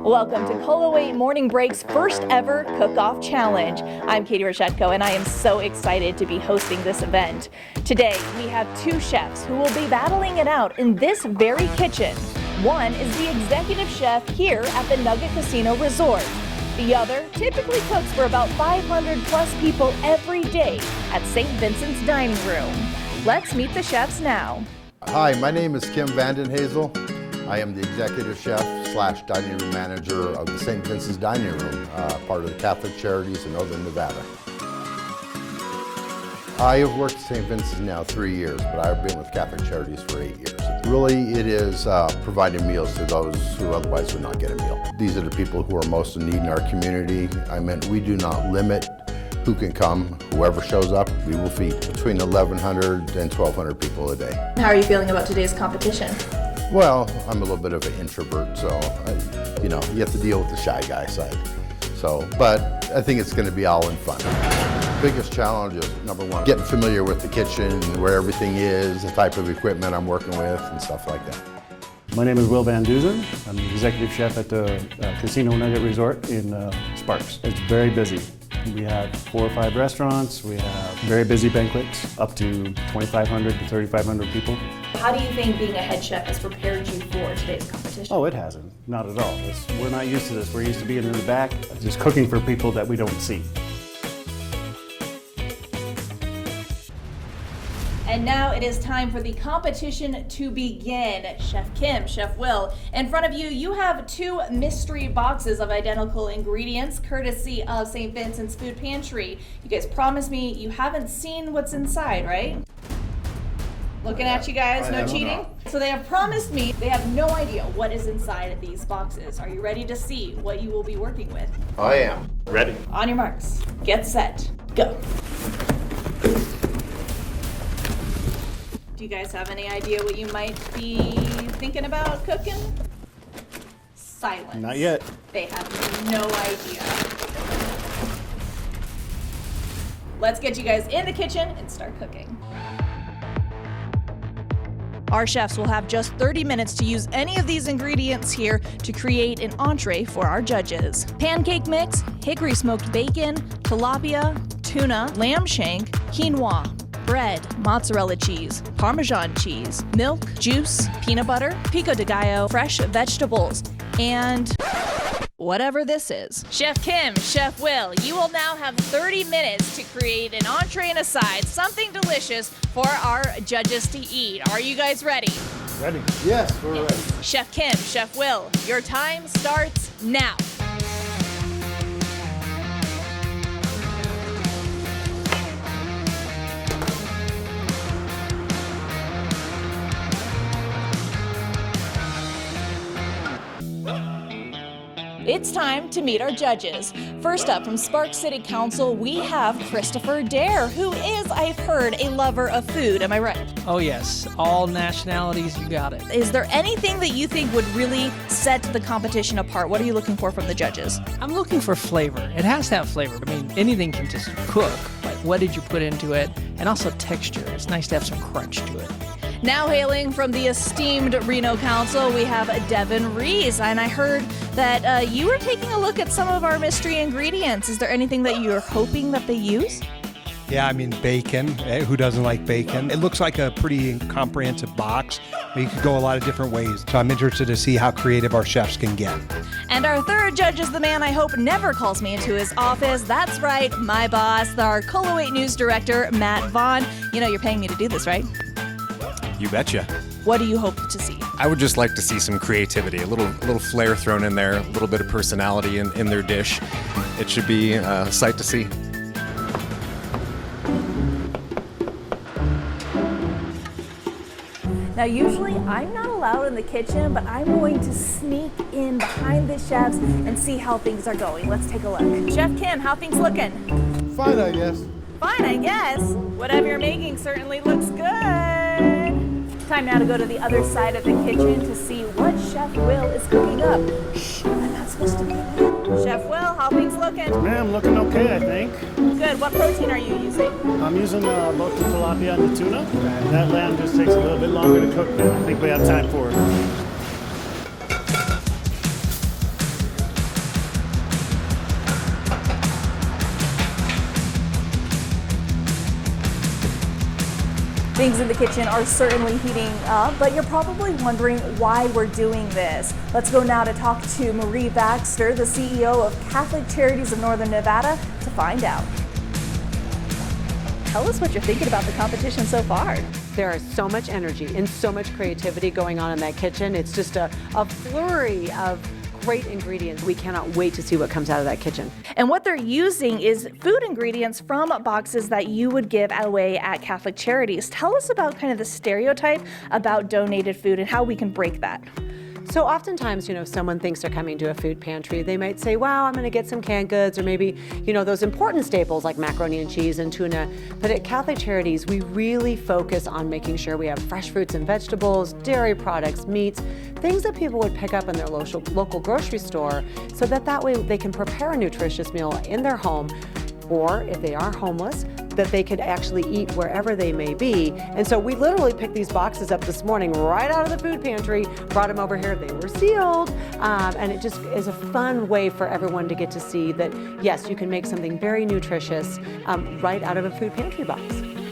Welcome to KOLO 8 Morning Break's first ever cook-off challenge. I'm Katie Rochetko and I am so excited to be hosting this event. Today we have two chefs who will be battling it out in this very kitchen. One is the executive chef here at the Nugget Casino Resort. The other typically cooks for about 500 plus people every day at St. Vincent's dining room. Let's meet the chefs now. Hi, my name is Kim Vandenhazel. I am the executive chef / dining room manager of the St. Vincent's Dining Room, part of the Catholic Charities in Northern Nevada. I have worked at St. Vincent's now 3 years, but I've been with Catholic Charities for 8 years. Really, it is providing meals to those who otherwise would not get a meal. These are the people who are most in need in our community. We do not limit who can come. Whoever shows up, we will feed between 1,100 and 1,200 people a day. How are you feeling about today's competition? Well, I'm a little bit of an introvert, so you have to deal with the shy guy side. But I think it's going to be all in fun. Biggest challenge is, number one, getting familiar with the kitchen, where everything is, the type of equipment I'm working with, and stuff like that. My name is Will Van Duzen. I'm the executive chef at the Casino Nugget Resort in Sparks. It's very busy. We have 4 or 5 restaurants. We have very busy banquets, up to 2,500 to 3,500 people. How do you think being a head chef has prepared you for today's competition? Oh, it hasn't. Not at all. We're not used to this. We're used to being in the back, just cooking for people that we don't see. And now it is time for the competition to begin. Chef Kim, Chef Will, in front of you, you have 2 mystery boxes of identical ingredients, courtesy of St. Vincent's Food Pantry. You guys promised me you haven't seen what's inside, right? Looking at you guys, no cheating. So they have promised me they have no idea what is inside of these boxes. Are you ready to see what you will be working with? I am. Ready. On your marks, get set, go. Do you guys have any idea what you might be thinking about cooking? Silence. Not yet. They have no idea. Let's get you guys in the kitchen and start cooking. Our chefs will have just 30 minutes to use any of these ingredients here to create an entree for our judges. Pancake mix, hickory smoked bacon, tilapia, tuna, lamb shank, quinoa, bread, mozzarella cheese, Parmesan cheese, milk, juice, peanut butter, pico de gallo, fresh vegetables, and whatever this is. Chef Kim, Chef Will, you will now have 30 minutes to create an entree and a side, something delicious for our judges to eat. Are you guys ready? Ready. Yes, we're ready. Chef Kim, Chef Will, your time starts now. It's time to meet our judges. First up, from Sparks City Council, we have Christopher Dare, who is, I've heard, a lover of food. Am I right? Oh yes, all nationalities, you got it. Is there anything that you think would really set the competition apart? What are you looking for from the judges? I'm looking for flavor. It has to have flavor. I mean, anything can just cook, but what did you put into it? And also texture. It's nice to have some crunch to it. Now hailing from the esteemed Reno Council, we have Devin Rees, and I heard that you were taking a look at some of our mystery ingredients. Is there anything that you're hoping that they use? Yeah, I mean bacon. Who doesn't like bacon? It looks like a pretty comprehensive box. You could go a lot of different ways. So I'm interested to see how creative our chefs can get. And our third judge is the man I hope never calls me into his office. That's right, my boss, our KOLO 8 News Director, Matt Vaughn. You know you're paying me to do this, right? You betcha. What do you hope to see? I would just like to see some creativity, a little flair thrown in there, a little bit of personality in their dish. It should be a sight to see. Now, usually I'm not allowed in the kitchen, but I'm going to sneak in behind the chefs and see how things are going. Let's take a look. Chef Kim, how things looking? Fine, I guess. Fine, I guess. Whatever you're making certainly looks good. Time now to go to the other side of the kitchen to see what Chef Will is cooking up. Shh, I'm not supposed to be there. Chef Will, how things looking? Ma'am, looking okay, I think. Good. What protein are you using? I'm using both the tilapia and the tuna. And that lamb just takes a little bit longer to cook, but I think we have time for it. Things in the kitchen are certainly heating up, but you're probably wondering why we're doing this. Let's go now to talk to Marie Baxter, the CEO of Catholic Charities of Northern Nevada, to find out. Tell us what you're thinking about the competition so far. There is so much energy and so much creativity going on in that kitchen. It's just a flurry of great ingredients. We cannot wait to see what comes out of that kitchen. And what they're using is food ingredients from boxes that you would give away at Catholic Charities. Tell us about kind of the stereotype about donated food and how we can break that. So oftentimes, someone thinks they're coming to a food pantry. They might say, wow, I'm going to get some canned goods, or maybe, those important staples like macaroni and cheese and tuna. But at Catholic Charities, we really focus on making sure we have fresh fruits and vegetables, dairy products, meats, things that people would pick up in their local grocery store, so that way they can prepare a nutritious meal in their home, or if they are homeless, that they could actually eat wherever they may be. And so we literally picked these boxes up this morning right out of the food pantry, brought them over here. They were sealed, and it just is a fun way for everyone to get to see that, yes, you can make something very nutritious right out of a food pantry box.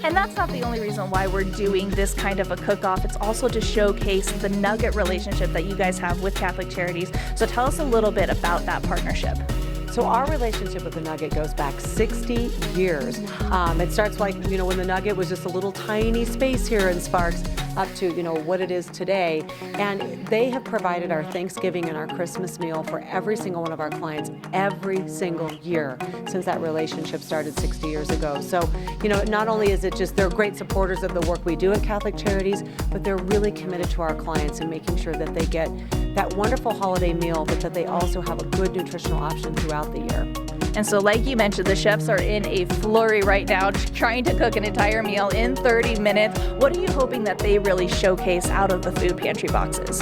And that's not the only reason why we're doing this kind of a cook-off. It's also to showcase the Nugget relationship that you guys have with Catholic Charities. So tell us a little bit about that partnership. So our relationship with the Nugget goes back 60 years. It starts like, when the Nugget was just a little tiny space here in Sparks, up to, what it is today. And they have provided our Thanksgiving and our Christmas meal for every single one of our clients every single year since that relationship started 60 years ago. So, not only is it just they're great supporters of the work we do at Catholic Charities, but they're really committed to our clients and making sure that they get that wonderful holiday meal, but that they also have a good nutritional option throughout the year. And so like you mentioned, the chefs are in a flurry right now trying to cook an entire meal in 30 minutes. What are you hoping that they really showcase out of the food pantry boxes?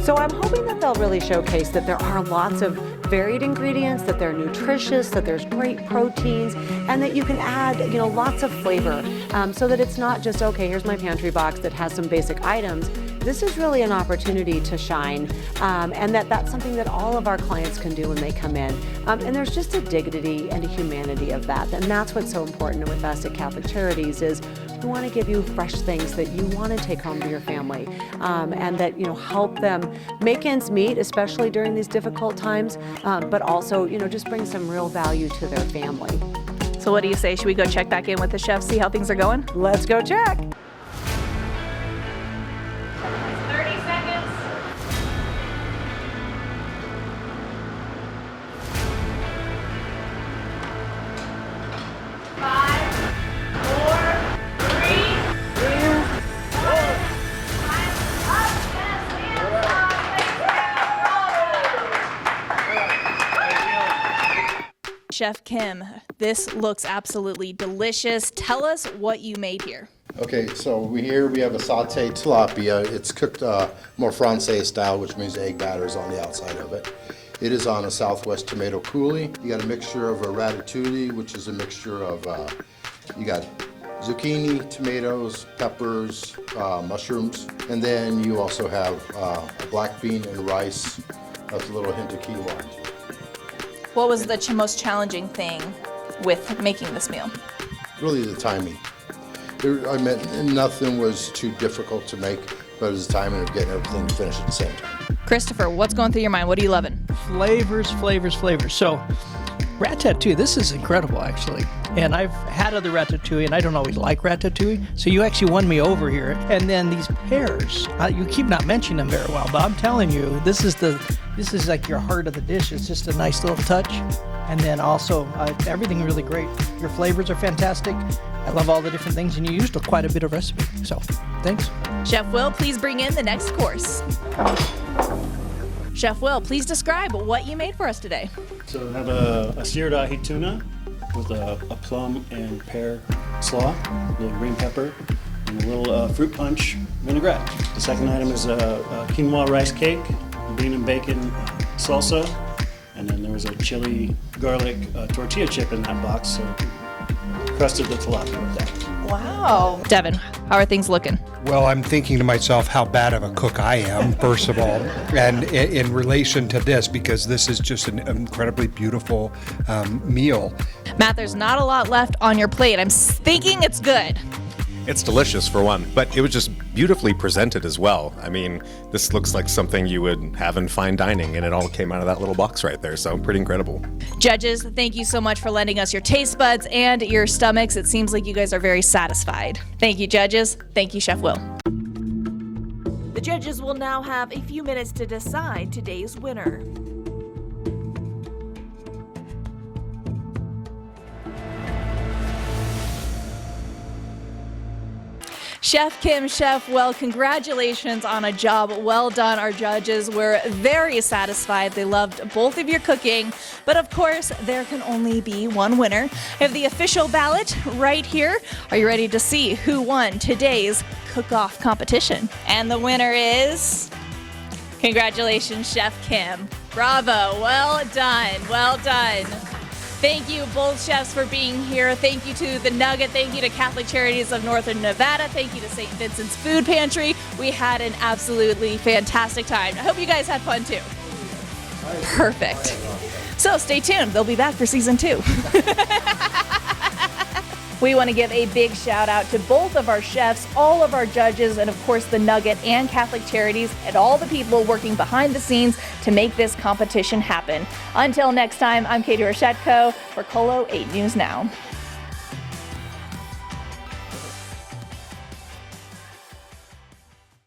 So I'm hoping that they'll really showcase that there are lots of varied ingredients, that they're nutritious, that there's great proteins, and that you can add, lots of flavor, so that it's not just, okay, here's my pantry box that has some basic items. This is really an opportunity to shine, and that's something that all of our clients can do when they come in. And there's just a dignity and a humanity of that. And that's what's so important with us at Catholic Charities is we want to give you fresh things that you want to take home to your family, and that, help them make ends meet, especially during these difficult times, but also, just bring some real value to their family. So what do you say? Should we go check back in with the chefs, see how things are going? Let's go check. 30 seconds. 5, 4, 3, 2, 1. Time's up. Chef Kim, this looks absolutely delicious. Tell us what you made here. Okay, so here we have a sauteed tilapia. It's cooked more Francais style, which means egg batter is on the outside of it. It is on a Southwest tomato coulis. You got a mixture of a ratatouille, which is a mixture of, you got zucchini, tomatoes, peppers, mushrooms, and then you also have a black bean and rice with a little hint of quinoa. What was the most challenging thing with making this meal? Really the timing. Nothing was too difficult to make, but it was the timing of getting everything finished at the same time. Christopher, what's going through your mind? What are you loving? Flavors. So, ratatouille, this is incredible, actually. And I've had other ratatouille, and I don't always like ratatouille, so you actually won me over here. And then these pears, you keep not mentioning them very well, but I'm telling you, this is like your heart of the dish. It's just a nice little touch. And then also, everything really great. Your flavors are fantastic. I love all the different things, and you used quite a bit of recipe. So, thanks. Chef Will, please bring in the next course. Chef Will, please describe what you made for us today. So I have a seared ahi tuna with a plum and pear slaw, a little green pepper, and a little fruit punch vinaigrette. The second item is a quinoa rice cake, bean and bacon salsa, and then there was a chili garlic tortilla chip in that box, so crusted the tilapia with that. Wow. Devin, how are things looking? Well, I'm thinking to myself how bad of a cook I am, first of all, and in relation to this, because this is just an incredibly beautiful meal. Matt, there's not a lot left on your plate. I'm thinking it's good. It's delicious for one, but it was just beautifully presented as well. I mean, this looks like something you would have in fine dining, and it all came out of that little box right there, so pretty incredible. Judges, thank you so much for lending us your taste buds and your stomachs. It seems like you guys are very satisfied. Thank you, judges. Thank you, Chef Will. The judges will now have a few minutes to decide today's winner. Chef Kim, Chef Will, congratulations on a job well done. Our judges were very satisfied. They loved both of your cooking, but of course, there can only be one winner. I have the official ballot right here. Are you ready to see who won today's cook-off competition? And the winner is... Congratulations, Chef Kim. Bravo, well done, well done. Thank you, both chefs, for being here. Thank you to the Nugget. Thank you to Catholic Charities of Northern Nevada. Thank you to St. Vincent's Food Pantry. We had an absolutely fantastic time. I hope you guys had fun too. Perfect. So stay tuned. They'll be back for season 2. We want to give a big shout out to both of our chefs, all of our judges, and of course the Nugget and Catholic Charities, and all the people working behind the scenes to make this competition happen. Until next time, I'm Katie Rachetko for KOLO 8 News Now.